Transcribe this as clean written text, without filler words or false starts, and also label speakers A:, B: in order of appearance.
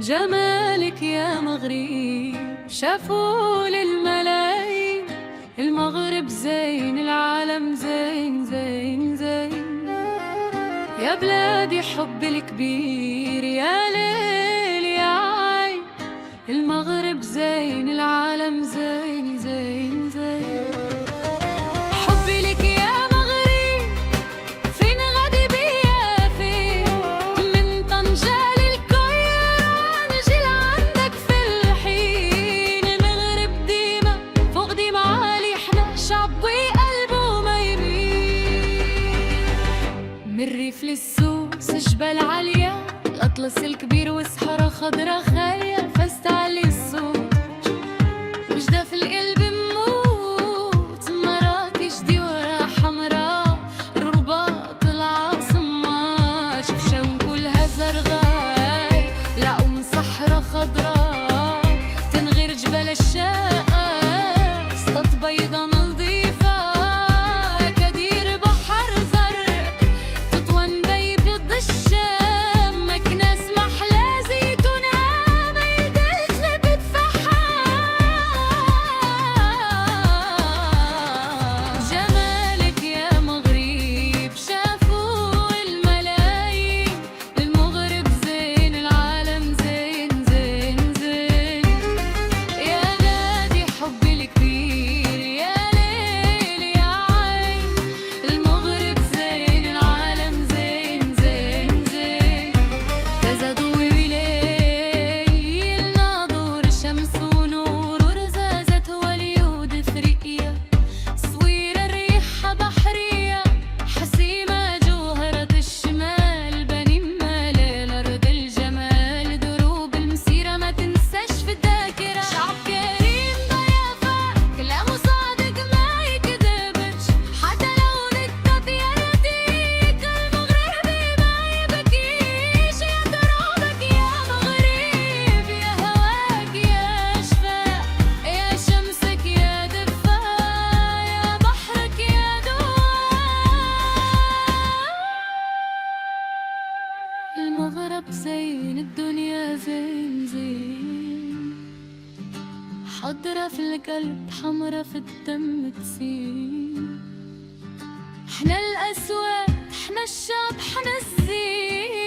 A: جمالك يا مغرب شافوا للملايين، المغرب زين العالم زين زين زين. يا بلادي حب الكبير يا ليل يا عين، المغرب زين العالم زين زين زين. حبي لك يا مغرب فين غادي بيا فين، من طنجة للكويرة نجي لعندك في الحين. المغرب ديما فوق ديما عالي، احنا شعب وقلبه ما يميل. من الريف للسوس جبال عالية، الأطلس الكبير وصحراء خضرا خالية، فزت علي الصوت وجدة في القلب موت. مراكش دي ورا حمراء، الرباط العاصمة، شفشاون كلها زرقاء، العقوم صحراء خضراء، تنغير جبال الشاقة، سطات بيضا نظيفة، كدير بحر زرق، تطوان بيبض الشام، مكناس محلى زيتونها، بيدلت لبت فحام. جمالك يا مغرب شافوا الملايين، المغرب زين العالم زين زين زين. يا نادي حبي الكبير يا ليل يا عين، المغرب زين العالم زين زين زين. كذا ضوي وليل ناظور شمس ونور، ورزازة واليود ثرية، صويرة ريحة بحرية، حسيمة جوهرة الشمال، بني مال أرض الجمال، دروب المسيرة ما تنساش في الذاكرة. شعب كريم ضيافة كلامه صادق ما يكذبش، حتى لو ندت يديك المغربي ما يبكيش. يا ترابك يا مغرب، يا هواك يا شفاء، يا شمسك يا دفاء، يا بحرك يا دواء. المغرب زين الدنيا زين زين، حضرة في القلب حمرة في الدم تسيل. احنا الأسود احنا الشعب احنا الزين.